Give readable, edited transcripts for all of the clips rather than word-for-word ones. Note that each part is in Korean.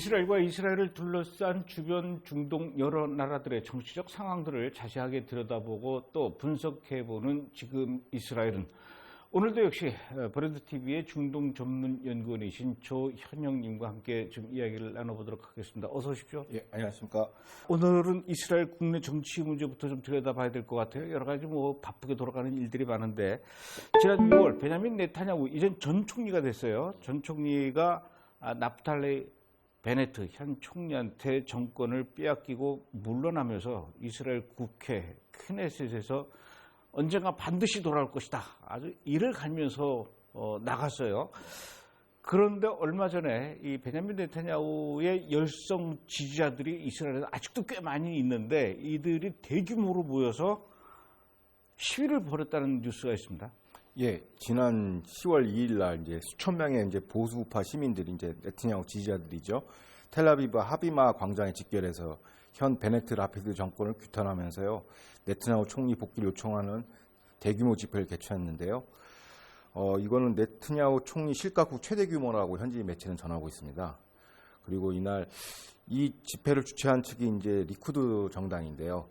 이스라엘과 이스라엘을 둘러싼 주변 중동 여러 나라들의 정치적 상황들을 자세하게 들여다보고 또 분석해보는 지금 이스라엘은 오늘도 역시 브랜드TV의 중동 전문 연구원이신 조현영님과 함께 좀 이야기를 나눠보도록 하겠습니다. 어서 오십시오. 예, 안녕하십니까. 오늘은 이스라엘 국내 정치 문제부터 좀 들여다봐야 될 것 같아요. 여러 가지 바쁘게 돌아가는 일들이 많은데 지난 6월 베냐민 네타냐후 이전 전 총리가 됐어요. 전 총리가 나프탈리 베네트 현 총리한테 정권을 빼앗기고 물러나면서 이스라엘 국회 크네셋에서 언젠가 반드시 돌아올 것이다. 아주 이를 갈면서 나갔어요. 그런데 얼마 전에 이 베냐민 네타냐후의 열성 지지자들이 이스라엘에 아직도 꽤 많이 있는데 이들이 대규모로 모여서 시위를 벌였다는 뉴스가 있습니다. 예, 지난 10월 2일 날 이제 수천 명의 이제 보수우파 시민들이 이제 네타냐후 지지자들이죠. 텔아비브 하비마 광장에 집결해서 현 베네트 라피드 정권을 규탄하면서요. 네타냐후 총리 복귀를 요청하는 대규모 집회를 개최했는데요. 이거는 네타냐후 총리 실각후 최대 규모라고 현지 매체는 전하고 있습니다. 그리고 이날 이 집회를 주최한 측이 이제 리쿠드 정당인데요.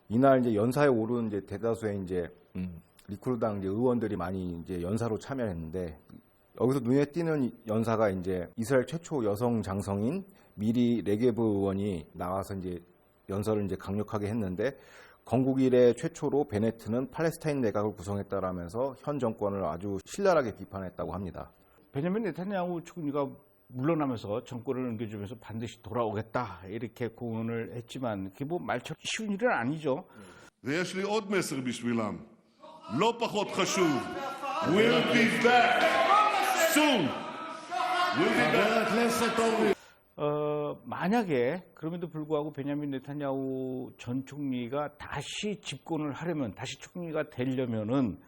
이날 이제 연사에 오른 이제 대다수의 이제 리쿠드당 이제 의원들이 많이 이제 연사로 참여했는데 여기서 눈에 띄는 연사가 이제 이스라엘 최초 여성 장성인 미리 레게브 의원이 나와서 이제 연설을 이제 강력하게 했는데 건국 이래 최초로 베네트는 팔레스타인 내각을 구성했다라면서 현 정권을 아주 신랄하게 비판했다고 합니다. 베냐민 네타냐후 총리가 물러나면서 정권을 넘겨주면서 반드시 돌아오겠다 이렇게 공언을 했지만 그게 말처럼 쉬운 일은 아니죠. ויש לי עוד מסר בשבילם, לא פחות חשוב. We'll be back soon. We'll be back. 만약에 그럼에도 불구하고 베냐민 네타냐후 전 총리가 다시 집권을 하려면, 다시 총리가 되려면은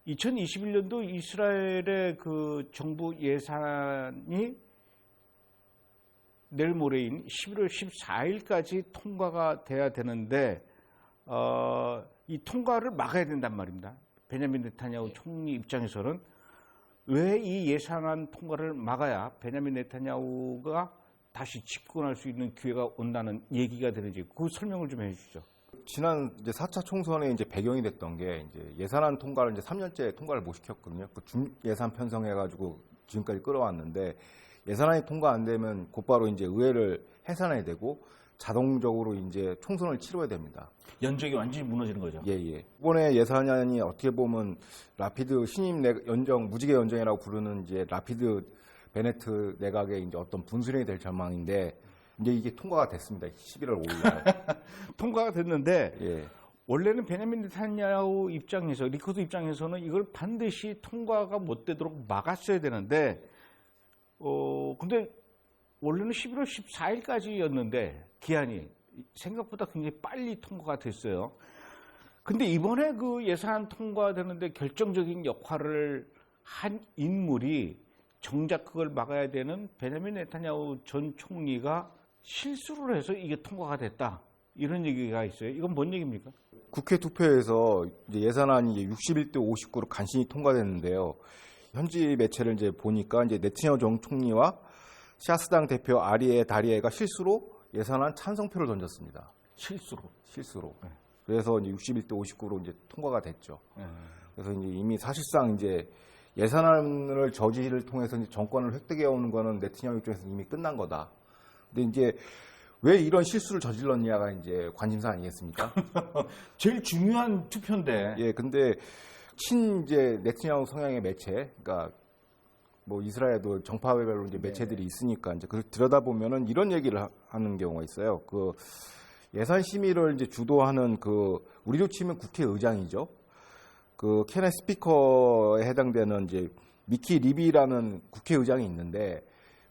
2021년도 이스라엘의 그 정부 예산이 내일 모레인 11월 14일까지 통과가 돼야 되는데 이 통과를 막아야 된단 말입니다. 베냐민 네타냐후 총리 입장에서는 왜 이 예산안 통과를 막아야 베냐민 네타냐후가 다시 집권할 수 있는 기회가 온다는 얘기가 되는지 그 설명을 좀 해주시죠. 지난 이제 4차 총선에 이제 배경이 됐던 게 이제 예산안 통과를 이제 3년째 통과를 못 시켰거든요. 그 중 예산 편성해가지고 지금까지 끌어왔는데 예산안이 통과 안 되면 곧바로 이제 의회를 해산해야 되고 자동적으로 이제 총선을 치러야 됩니다. 연정이 완전히 무너지는 거죠. 예. 이번에 예산안이 어떻게 보면 라피드 신임 연정, 무지개 연정이라고 부르는 이제 라피드 베네트 내각의 이제 어떤 분수령이 될 전망인데 이제 이게 통과가 됐습니다. 11월 5일 날. 통과가 됐는데 예. 원래는 베냐민 네타냐후 입장에서, 리쿠드 입장에서는 이걸 반드시 통과가 못 되도록 막았어야 되는데 근데 원래는 11월 14일까지였는데 기한이 생각보다 굉장히 빨리 통과가 됐어요. 근데 이번에 그 예산 통과되는데 결정적인 역할을 한 인물이 정작 그걸 막아야 되는 베냐민 네타냐후 전 총리가 실수를 해서 이게 통과가 됐다. 이런 얘기가 있어요. 이건 뭔 얘기입니까? 국회 투표에서 이제 예산안이 이제 61대 59로 간신히 통과됐는데요. 현지 매체를 이제 보니까 이제 네타냐후 전 총리와 샤스당 대표 아리에 다리에가 실수로 예산안 찬성표를 던졌습니다. 실수로. 네. 그래서 이제 61대 59로 이제 통과가 됐죠. 그래서 이제 이미 사실상 이제 예산안을 저지를 통해서 이제 정권을 획득해 오는 거는 네타냐후 입장에서 이미 끝난 거다. 근데 이제 왜 이런 실수를 저질렀냐가 이제 관심사 아니겠습니까? 제일 중요한 투표인데. 예, 근데 이제 네타냐후 성향의 매체, 그러니까 뭐 이스라엘도 정파별로 이제 매체들이 있으니까 이제 그걸 들여다보면은 이런 얘기를 하는 경우가 있어요. 그 예산 심의를 이제 주도하는 그 우리로 치면 국회의장이죠. 그 케네 스피커에 해당되는 이제 미키 리비라는 국회의장이 있는데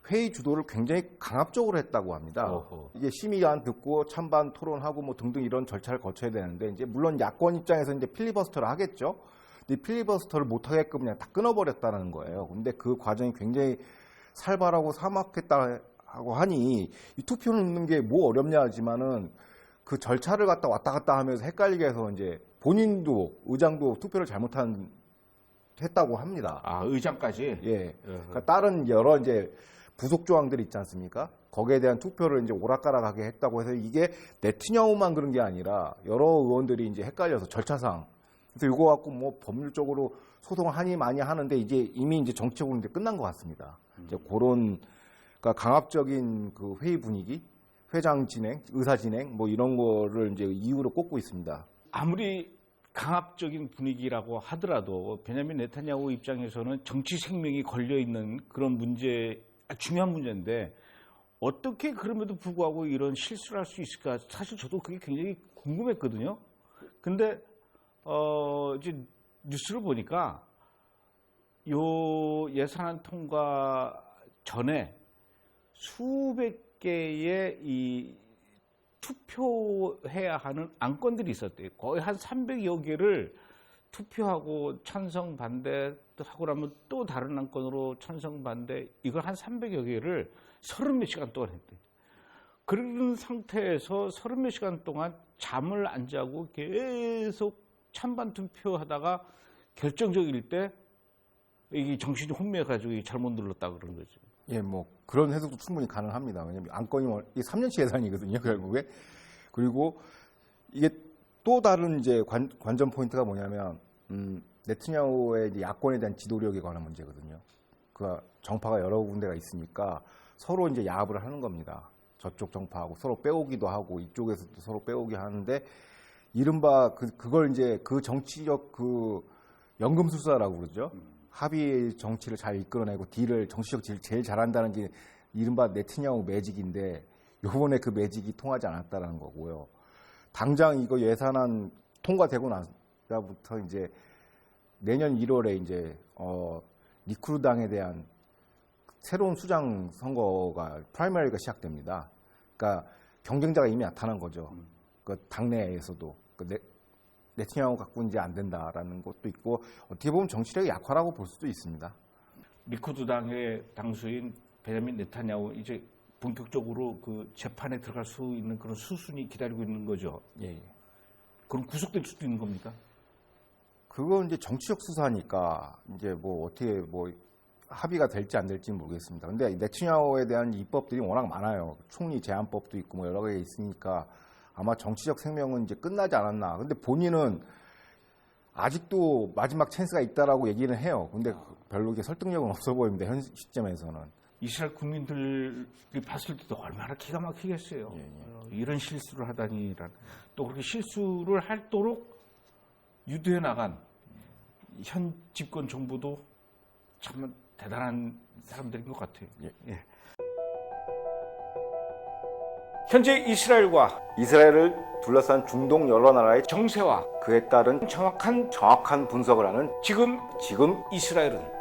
회의 주도를 굉장히 강압적으로 했다고 합니다. 이게 심의안 듣고 찬반 토론하고 뭐 등등 이런 절차를 거쳐야 되는데 이제 물론 야권 입장에서 이제 필리버스터를 하겠죠. 근데 필리버스터를 못 하게끔 그냥 다 끊어버렸다는 거예요. 근데 그 과정이 굉장히 살벌하고 사막했다고 하니 이 투표를 넣는 게 뭐 어렵냐 하지만은 그 절차를 갖다 왔다 갔다 하면서 헷갈리게 해서 이제 본인도 의장도 투표를 했다고 합니다. 아, 의장까지? 예. 그러니까 다른 여러 이제 부속 조항들이 있지 않습니까? 거기에 대한 투표를 이제 오락가락하게 했다고 해서 이게 네트냐후만 그런 게 아니라 여러 의원들이 이제 헷갈려서 절차상 그래서 이거 갖고 뭐 법률적으로 소송을 하니 많이 하는데 이제 이미 이제 정치적으로 이제 끝난 것 같습니다. 이제 그런 그러니까 강압적인 그 회의 분위기, 회장 진행, 의사 진행 뭐 이런 거를 이제 이유로 꼽고 있습니다. 아무리 강압적인 분위기라고 하더라도 베냐민 네타냐후 입장에서는 정치 생명이 걸려 있는 그런 문제, 중요한 문제인데 어떻게 그럼에도 불구하고 이런 실수를 할 수 있을까? 사실 저도 그게 굉장히 궁금했거든요. 근데 이제 뉴스를 보니까 요 예산안 통과 전에 수백 개의 이 투표해야 하는 안건들이 있었대요. 거의 한 300여 개를 투표하고 찬성 반대 하고 나면 또 다른 안건으로 찬성 반대 이걸 한 300여 개를 30몇 시간 동안 했대요. 그런 상태에서 30몇 시간 동안 잠을 안 자고 계속 찬반 투표하다가 결정적일 때 이게 정신이 혼미해가지고 잘못 눌렀다 그런 거죠. 예, 뭐 그런 해석도 충분히 가능합니다. 왜냐하면 안건이 이게 3년치 예산이거든요, 결국에. 그리고 이게 또 다른 이제 관전 포인트가 뭐냐면 네트냐후의 이제 야권에 대한 지도력에 관한 문제거든요. 그 정파가 여러 군데가 있으니까 서로 이제 야합을 하는 겁니다. 저쪽 정파하고 서로 빼오기도 하고 이쪽에서도 서로 빼오기 하는데 이른바 그걸 이제 그 정치적 그 연금술사라고 그러죠. 합의 정치를 잘 이끌어내고 딜을 정치적 딜을 제일 잘한다는 게 이른바 네트냐후 매직인데 요번에 그 매직이 통하지 않았다라는 거고요. 당장 이거 예산안 통과되고 나서부터 이제 내년 1월에 이제 리쿠르당에 대한 새로운 수장 선거가 프라이머리가 시작됩니다. 그러니까 경쟁자가 이미 나타난 거죠. 그 당내에서도 네트냐후 갖고 이제 안 된다라는 것도 있고 어떻게 보면 정치력이 약화라고 볼 수도 있습니다. 리쿠드당의 당수인 베냐민 네타냐후 이제 본격적으로 그 재판에 들어갈 수 있는 그런 수순이 기다리고 있는 거죠. 예. 그럼 구속될 수도 있는 겁니까? 그건 이제 정치적 수사니까 이제 뭐 어떻게 뭐 합의가 될지 안 될지는 모르겠습니다. 근데 네타냐후에 대한 입법들이 워낙 많아요. 총리 제한법도 있고 뭐 여러 개 있으니까 아마 정치적 생명은 이제 끝나지 않았나. 근데 본인은 아직도 마지막 찬스가 있다라고 얘기는 해요. 근데 별로 이게 설득력은 없어 보입니다. 현 시점에서는. 이스라엘 국민들이 봤을 때도 얼마나 기가 막히겠어요. 이런 실수를 하다니란. 또 그렇게 실수를 하도록 유도해 나간 현 집권 정부도 참 대단한 사람들인 것 같아요. 예. 현재 이스라엘을 둘러싼 중동 여러 나라의 정세와 그에 따른 정확한 분석을 하는 지금 이스라엘은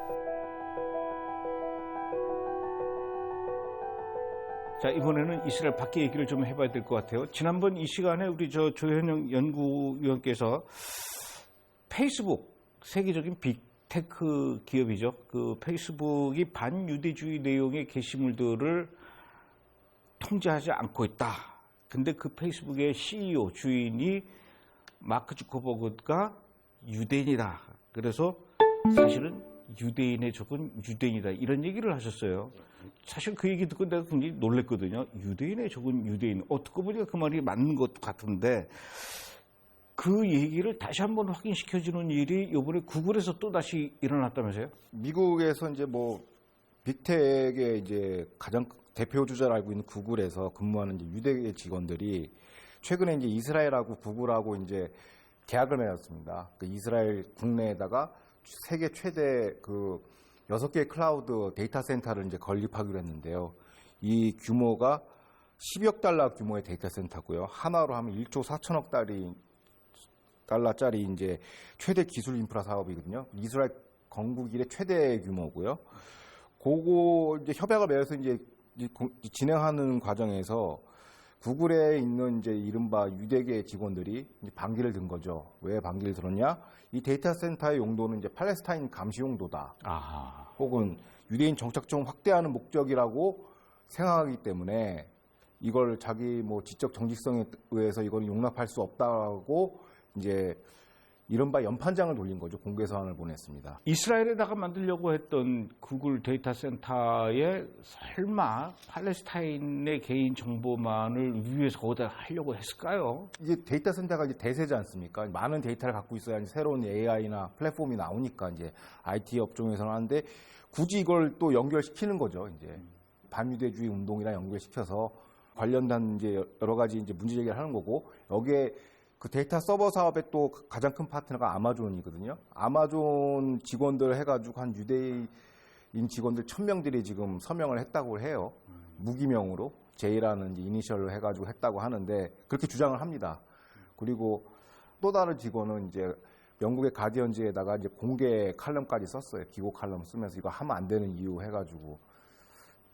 자 이번에는 이스라엘 밖의 얘기를 좀 해봐야 될 것 같아요. 지난번 이 시간에 우리 조현영 연구위원께서 페이스북 세계적인 빅테크 기업이죠. 그 페이스북이 반유대주의 내용의 게시물들을 통제하지 않고 있다. 근데 그 페이스북의 CEO 주인이 마크 주커버그가 유대인이다. 그래서 사실은 유대인의 적은 유대인이다. 이런 얘기를 하셨어요. 사실 그 얘기 듣고 내가 굉장히 놀랐거든요. 유대인의 적은 유대인. 듣고 보니까 그 말이 맞는 것 같은데 그 얘기를 다시 한번 확인시켜주는 일이 이번에 구글에서 또 다시 일어났다면서요? 미국에서 이제 뭐 빅텍의 이제 가장 대표 주자를 알고 있는 구글에서 근무하는 이제 유대 직원들이 최근에 이제 이스라엘하고 구글하고 이제 계약을 맺었습니다. 그 이스라엘 국내에다가 세계 최대 그 6개의 클라우드 데이터 센터를 이제 건립하기로 했는데요. 이 규모가 10억 달러 규모의 데이터 센터고요. 하나로 하면 1조 4천억 달러짜리 이제 최대 기술 인프라 사업이거든요. 이스라엘 건국 이래 최대 규모고요. 그거 이제 협약을 맺어서 이제 진행하는 과정에서 구글에 있는 이제 이른바 유대계 직원들이 이제 반기를 든 거죠. 왜 반기를 들었냐? 이 데이터 센터의 용도는 이제 팔레스타인 감시 용도다. 아하. 혹은 유대인 정착점 확대하는 목적이라고 생각하기 때문에 이걸 자기 뭐 지적 정직성에 의해서 이걸 용납할 수 없다고 이제 이른바 연판장을 돌린 거죠. 공개 서한을 보냈습니다. 이스라엘에다가 만들려고 했던 구글 데이터 센터에 설마 팔레스타인의 개인 정보만을 위해서 거기다 하려고 했을까요? 이제 데이터 센터가 이제 대세지 않습니까? 많은 데이터를 갖고 있어야 이제 새로운 AI나 플랫폼이 나오니까 이제 IT 업종에서는 하는데 굳이 이걸 또 연결시키는 거죠. 이제 반유대주의 운동이랑 연결시켜서 관련된 이제 여러 가지 이제 문제 제기를 하는 거고 여기에 그 데이터 서버 사업의 또 가장 큰 파트너가 아마존이거든요. 아마존 직원들 해가지고 한 유대인 직원들 1000명들이 지금 서명을 했다고 해요. 무기명으로 J라는 이제 이니셜로 해가지고 했다고 하는데 그렇게 주장을 합니다. 그리고 또 다른 직원은 이제 영국의 가디언즈에다가 이제 공개 칼럼까지 썼어요. 기고 칼럼 쓰면서 이거 하면 안 되는 이유 해가지고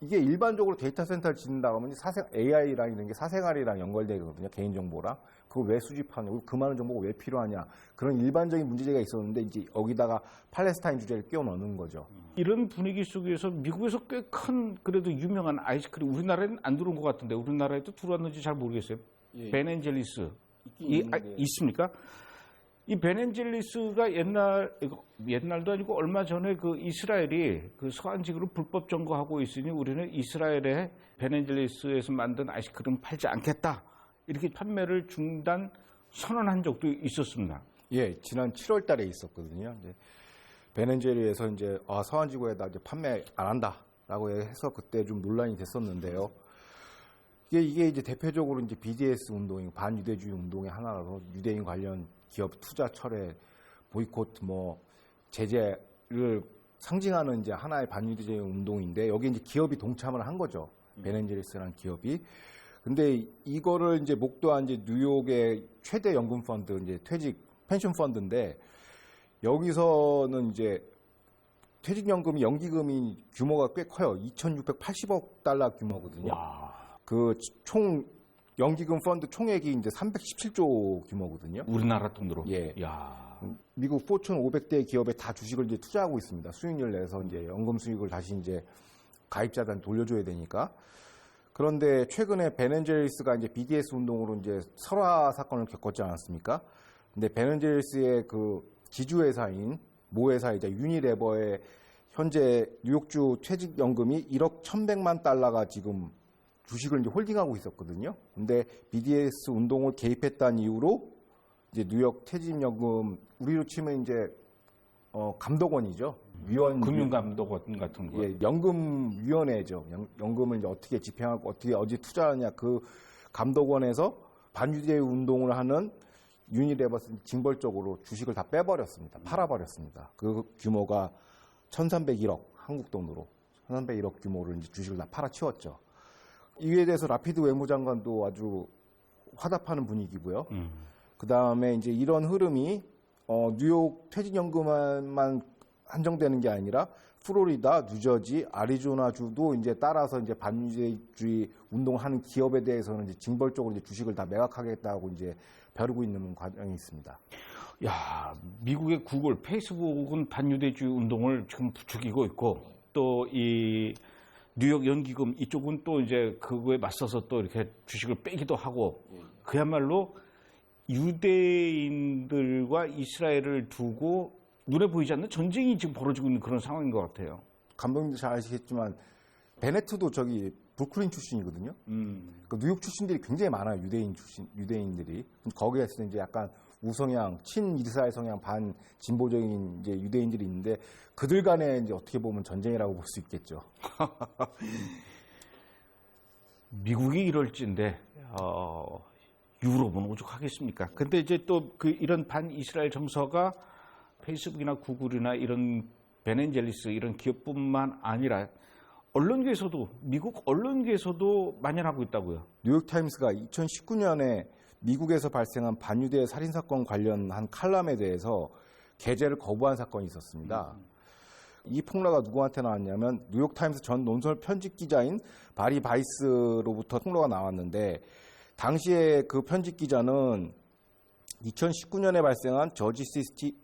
이게 일반적으로 데이터 센터를 짓는다고 하면 AI랑 이런 게 사생활이랑 연결되거든요. 개인정보랑. 그걸 왜 수집하냐, 그 많은 정보가 왜 필요하냐. 그런 일반적인 문제제기가 있었는데 이제 여기다가 팔레스타인 주제를 끼워 넣는 거죠. 이런 분위기 속에서 미국에서 꽤 큰 그래도 유명한 아이스크림 우리나라에는 안 들어온 것 같은데 우리나라에도 들어왔는지 잘 모르겠어요. 예. 베넨젤리스 있는데. 있습니까? 이 베넨젤리스가 옛날도 아니고 얼마 전에 그 이스라엘이 그 서한직으로 불법 점거하고 있으니 우리는 이스라엘에 베넨젤리스에서 만든 아이스크림 팔지 않겠다. 이렇게 판매를 중단 선언한 적도 있었습니다. 예, 지난 7월 달에 있었거든요. 이제 베넨제리에서 이제 서한지구에다 이제 판매 안 한다라고 해서 그때 좀 논란이 됐었는데요. 이게 이제 대표적으로 이제 BDS 운동이 반유대주의 운동의 하나라서 유대인 관련 기업 투자 철회, 보이콧, 제재를 상징하는 이제 하나의 반유대주의 운동인데 여기 이제 기업이 동참을 한 거죠. 베넨젤리스라는 기업이. 근데 이거를 이제 목도한 이제 뉴욕의 최대 연금 펀드 이제 퇴직 펜션 펀드인데 여기서는 이제 퇴직연금이 연기금이 규모가 꽤 커요. 2,680억 달러 규모거든요. 그 총 연기금 펀드 총액이 이제 317조 규모거든요. 우리나라 돈으로. 예. 야. 미국 포춘 500대 기업에 다 주식을 이제 투자하고 있습니다. 수익률 내서 이제 연금 수익을 다시 이제 가입자들한테 돌려줘야 되니까. 그런데 최근에 베넨젤리스가 이제 BDS 운동으로 이제 설화 사건을 겪었지 않았습니까? 근데 베넨젤리스의 그 지주회사인 모회사이자 유니레버의 현재 뉴욕주 퇴직연금이 1억 1,100만 달러가 지금 주식을 이제 홀딩하고 있었거든요. 근데 BDS 운동을 개입했다는 이유로 이제 뉴욕 퇴직연금 우리로 치면 이제 감독원이죠. 금융감독원 같은 거. 예, 연금위원회죠. 연금을 이제 어떻게 집행하고 어디 투자하냐 그 감독원에서 반유대주의 운동을 하는 유니레버스 징벌적으로 주식을 다 빼버렸습니다. 팔아버렸습니다. 그 규모가 1,301억 한국 돈으로 1,301억 규모를 이제 주식을 다 팔아치웠죠. 이에 대해서 라피드 외무장관도 아주 화답하는 분위기고요. 그 다음에 이제 이런 흐름이 뉴욕 퇴직연금만 한정되는 게 아니라 플로리다, 뉴저지, 아리조나주도 이제 따라서 이제 반유대주의 운동하는 기업에 대해서는 이제 징벌적으로 이제 주식을 다 매각하겠다고 이제 벼르고 있는 과정이 있습니다. 야, 미국의 구글, 페이스북은 반유대주의 운동을 지금 부추기고 있고 또 이 뉴욕 연기금 이쪽은 또 이제 그거에 맞서서 또 이렇게 주식을 빼기도 하고 그야말로 유대인들과 이스라엘을 두고 눈에 보이지 않는 전쟁이 지금 벌어지고 있는 그런 상황인 것 같아요. 감독님도 잘 아시겠지만 베네트도 저기 브루클린 출신이거든요. 그 뉴욕 출신들이 굉장히 많아요. 유대인들이. 거기에서 이제 약간 우성향, 친이스라엘 성향, 반 진보적인 이제 유대인들이 있는데 그들 간에 이제 어떻게 보면 전쟁이라고 볼 수 있겠죠. 미국이 이럴진데 유럽은 오죽하겠습니까? 근데 이제 또 그 이런 반 이스라엘 정서가 페이스북이나 구글이나 이런 베넨젤리스 이런 기업뿐만 아니라 언론계에서도 미국 언론계에서도 만연하고 있다고요. 뉴욕타임스가 2019년에 미국에서 발생한 반유대 살인사건 관련한 칼럼에 대해서 게재를 거부한 사건이 있었습니다. 이 폭로가 누구한테 나왔냐면 뉴욕타임스 전 논설 편집 기자인 바리 바이스로부터 폭로가 나왔는데 당시에 그 편집 기자는 2019년에 발생한 저지시티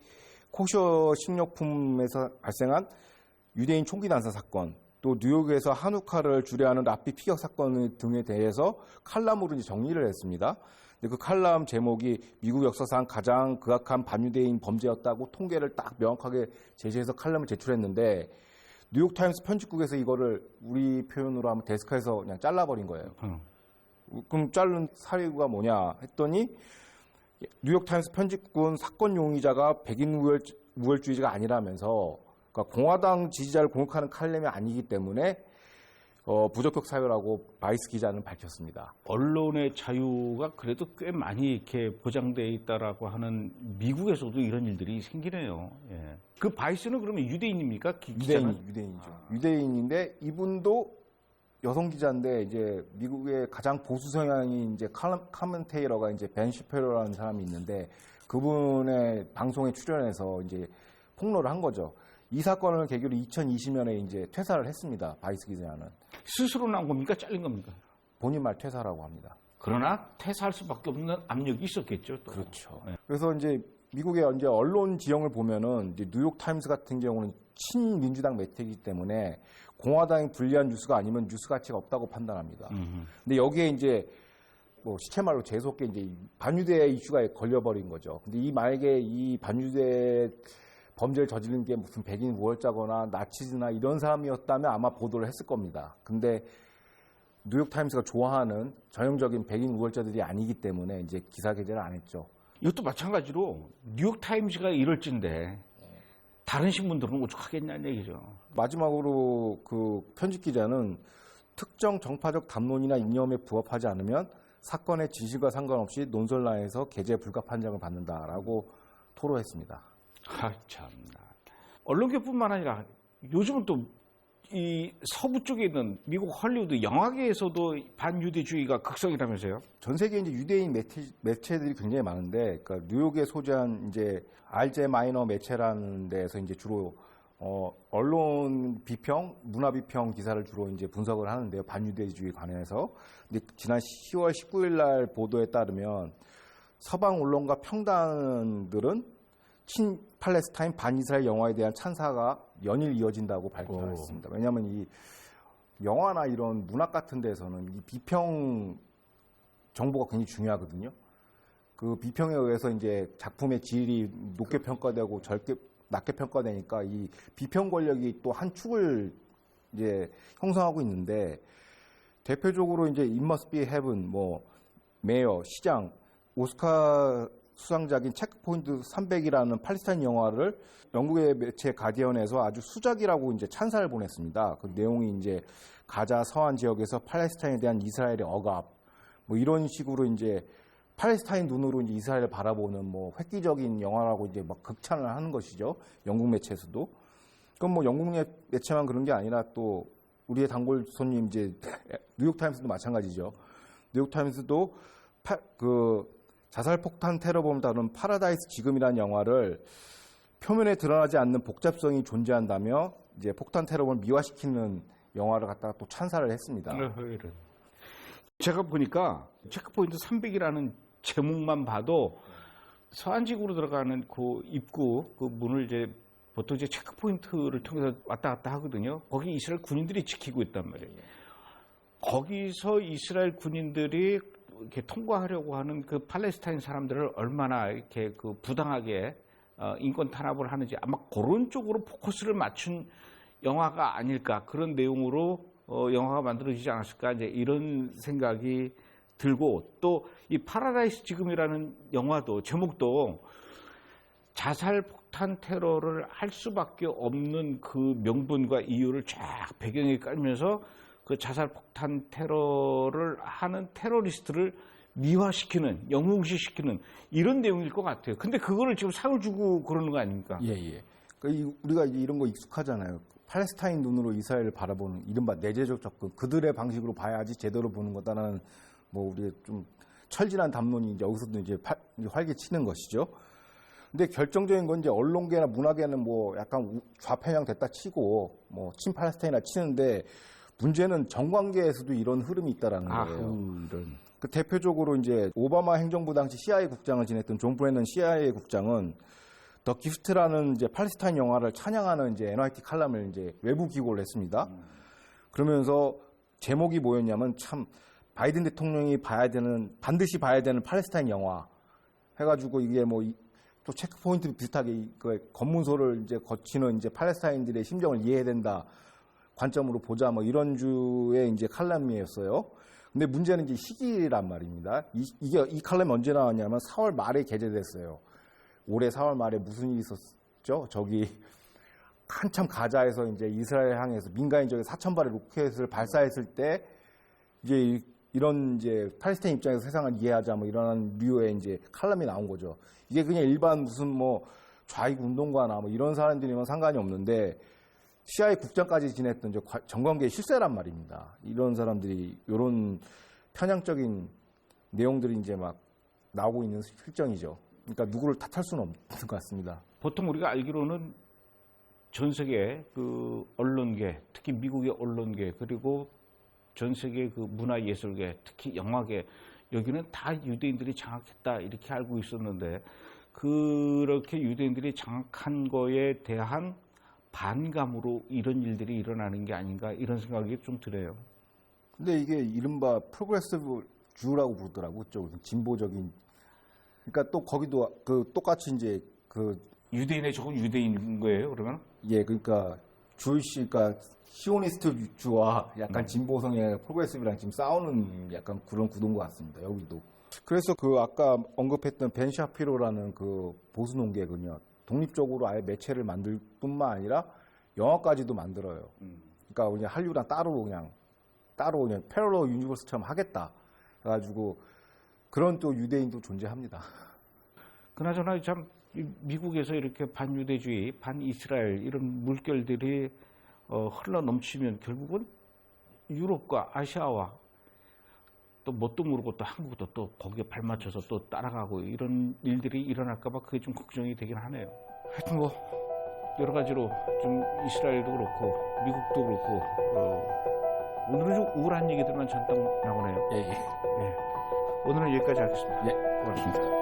코셔 식료품에서 발생한 유대인 총기 난사 사건, 또 뉴욕에서 한우카를 주례하는 라피 피격 사건 등에 대해서 칼럼으로 이제 정리를 했습니다. 근데 그 칼럼 제목이 미국 역사상 가장 극악한 반유대인 범죄였다고 통계를 딱 명확하게 제시해서 칼럼을 제출했는데 뉴욕타임스 편집국에서 이거를 우리 표현으로 하면 데스크에서 그냥 잘라버린 거예요. 그럼 자른 사유가 뭐냐 했더니 뉴욕타임스 편집국은 사건 용의자가 백인 우월주의자가 아니라면서 그러니까 공화당 지지자를 공격하는 칼럼이 아니기 때문에 부적격 사유라고 바이스 기자는 밝혔습니다. 언론의 자유가 그래도 꽤 많이 이렇게 보장되어 있다라고 하는 미국에서도 이런 일들이 생기네요. 예. 그 바이스는 그러면 유대인입니까? 기자는? 유대인이죠. 유대인인데 이분도 여성 기자인데 이제 미국의 가장 보수 성향이 이제 카멘테이러가 이제 벤 시페로라는 사람이 있는데 그분의 방송에 출연해서 이제 폭로를 한 거죠. 이 사건을 계기로 2020년에 이제 퇴사를 했습니다. 바이스 기자는. 스스로 나온 겁니까? 잘린 겁니까? 본인 말 퇴사라고 합니다. 그러나 퇴사할 수밖에 없는 압력이 있었겠죠. 또. 그렇죠. 네. 그래서 이제 미국의 이제 언론 지형을 보면은 이제 뉴욕 타임스 같은 경우는 친민주당 매체이기 때문에 공화당이 불리한 뉴스가 아니면 뉴스 가치가 없다고 판단합니다. 근데 여기에 이제 뭐 시체말로 재수없게 이제 반유대 이슈가 걸려버린 거죠. 근데 만약에 이 반유대 범죄를 저지른 게 무슨 백인 우월자거나 나치즈나 이런 사람이었다면 아마 보도를 했을 겁니다. 근데 뉴욕타임스가 좋아하는 전형적인 백인 우월자들이 아니기 때문에 이제 기사 게재를 안 했죠. 이것도 마찬가지로 뉴욕타임즈가 이럴진데 다른 신문들은 오죽하겠냐는 얘기죠. 마지막으로 그 편집 기자는 특정 정파적 담론이나 이념에 부합하지 않으면 사건의 진실과 상관없이 논설란에서 게재 불가 판정을 받는다라고 토로했습니다. 참나. 언론계뿐만 아니라 요즘은 또 이 서부 쪽에 있는 미국 헐리우드 영화계에서도 반유대주의가 극성이라면서요? 전 세계 이제 유대인 매체들이 굉장히 많은데, 그러니까 뉴욕에 소재한 이제 알제 마이너 매체라는 데에서 이제 주로 언론 비평, 문화 비평 기사를 주로 이제 분석을 하는데요. 반유대주의 관해서. 근데 지난 10월 19일 날 보도에 따르면 서방 언론과 평단들은 친 팔레스타인 반이스라엘 영화에 대한 찬사가 연일 이어진다고 발표했습니다. 왜냐하면 이 영화나 이런 문학 같은 데서는 이 비평 정보가 굉장히 중요하거든요. 그 비평에 의해서 이제 작품의 질이 높게 평가되고 낮게 평가되니까 이 비평 권력이 또 한 축을 이제 형성하고 있는데 대표적으로 이제 It Must Be Heaven, 뭐 메어, 시장, 오스카 수상작인 체크포인트 300이라는 팔레스타인 영화를 영국의 매체 가디언에서 아주 수작이라고 이제 찬사를 보냈습니다. 그 내용이 이제 가자 서안 지역에서 팔레스타인에 대한 이스라엘의 억압, 뭐 이런 식으로 이제 팔레스타인 눈으로 이제 이스라엘을 바라보는 뭐 획기적인 영화라고 이제 막 극찬을 하는 것이죠. 영국 매체에서도. 그럼 뭐 영국 매체만 그런 게 아니라 또 우리의 단골 손님 이제 뉴욕타임스도 마찬가지죠. 뉴욕타임스도 자살폭탄 테러범을 다룬 파라다이스 지금이라는 영화를 표면에 드러나지 않는 복잡성이 존재한다며 이제 폭탄 테러범을 미화시키는 영화를 갖다가 또 찬사를 했습니다. 제가 보니까 체크포인트 300이라는 제목만 봐도 서안지구로 들어가는 그 입구 그 문을 이제 보통 이제 체크포인트를 통해서 왔다 갔다 하거든요. 거기 이스라엘 군인들이 지키고 있단 말이에요. 거기서 이스라엘 군인들이 이렇게 통과하려고 하는 그 팔레스타인 사람들을 얼마나 이렇게 그 부당하게 인권 탄압을 하는지 아마 그런 쪽으로 포커스를 맞춘 영화가 아닐까, 그런 내용으로 영화가 만들어지지 않았을까, 이제 이런 생각이 들고, 또 이 파라다이스 지금이라는 영화도 제목도 자살 폭탄 테러를 할 수밖에 없는 그 명분과 이유를 쫙 배경에 깔면서 그 자살 폭탄 테러를 하는 테러리스트를 미화시키는, 영웅시시키는 이런 내용일 것 같아요. 근데 그거를 지금 상을 주고 그러는 거 아닙니까? 예. 그러니까 우리가 이런 거 익숙하잖아요. 팔레스타인 눈으로 이스라엘을 바라보는 이른바 내재적 접근, 그들의 방식으로 봐야지 제대로 보는 거다라는 뭐 우리가 좀 철진한 담론이 이제 여기서도 이제 활개치는 것이죠. 근데 결정적인 건 이제 언론계나 문화계는 뭐 약간 좌편향 됐다 치고 뭐 친팔레스타인이나 치는데 문제는 정관계에서도 이런 흐름이 있다라는 거예요. 그 대표적으로 이제 오바마 행정부 당시 CIA 국장을 지냈던 존 브레넌 CIA 국장은 더 기프트라는 이제 팔레스타인 영화를 찬양하는 이제 NYT 칼럼을 이제 외부 기고를 했습니다. 그러면서 제목이 뭐였냐면 참 바이든 대통령이 반드시 봐야 되는 팔레스타인 영화 해가지고 이게 뭐 또 체크포인트 비슷하게 그 검문소를 이제 거치는 이제 팔레스타인들의 심정을 이해해야 된다 관점으로 보자 뭐 이런 주의 이제 칼럼이었어요. 근데 문제는 이제 시기란 말입니다. 이 칼럼이 언제 나왔냐면 4월 말에 게재됐어요. 올해 4월 말에 무슨 일이 있었죠? 저기 한참 가자에서 이제 이스라엘 향해서 민간인적인 4,000발의 로켓을 발사했을 때 이제 이런 이제 팔레스타인 입장에서 세상을 이해하자 뭐 이런 류의 이제 칼럼이 나온 거죠. 이게 그냥 일반 무슨 뭐 좌익 운동가나 뭐 이런 사람들이면 상관이 없는데 CIA 국장까지 지냈던 이제 정관계 실세란 말입니다. 이런 사람들이 이런 편향적인 내용들이 이제 막 나오고 있는 실정이죠. 그러니까 누구를 탓할 수는 없는 것 같습니다. 보통 우리가 알기로는 전 세계 그 언론계, 특히 미국의 언론계 그리고 전 세계 그 문화예술계, 특히 영화계 여기는 다 유대인들이 장악했다 이렇게 알고 있었는데 그렇게 유대인들이 장악한 거에 대한 반감으로 이런 일들이 일어나는 게 아닌가 이런 생각이 좀 들어요. 근데 이게 이른바 프로그레시브 주라고 부르더라고요. 좀 진보적인. 그러니까 또 거기도 그 똑같이 이제 그 유대인의 조금 유대인인 거예요, 그러면? 예, 그러니까 그러니까 시오니스트 주와 약간 진보성의 프로그레시브랑 지금 싸우는 약간 그런 구도인 것 같습니다. 여기도. 그래서 그 아까 언급했던 벤 샤피로라는 그 보수 농객은요, 독립적으로 아예 매체를 만들 뿐만 아니라 영화까지도 만들어요. 그러니까 그냥 한류랑 따로 그냥 패러럴 유니버스처럼 하겠다. 그래가지고 그런 또 유대인도 존재합니다. 그나저나 참 미국에서 이렇게 반유대주의, 반이스라엘 이런 물결들이 흘러 넘치면 결국은 유럽과 아시아와 또 뭣도 모르고 또 한국도 또 거기에 발맞춰서 또 따라가고 이런 일들이 일어날까봐 그게 좀 걱정이 되긴 하네요. 하여튼 뭐 여러 가지로 좀 이스라엘도 그렇고 미국도 그렇고 오늘은 좀 우울한 얘기들만 잔뜩 나오네요. 예, 예. 예. 오늘은 여기까지 하겠습니다. 예, 고맙습니다.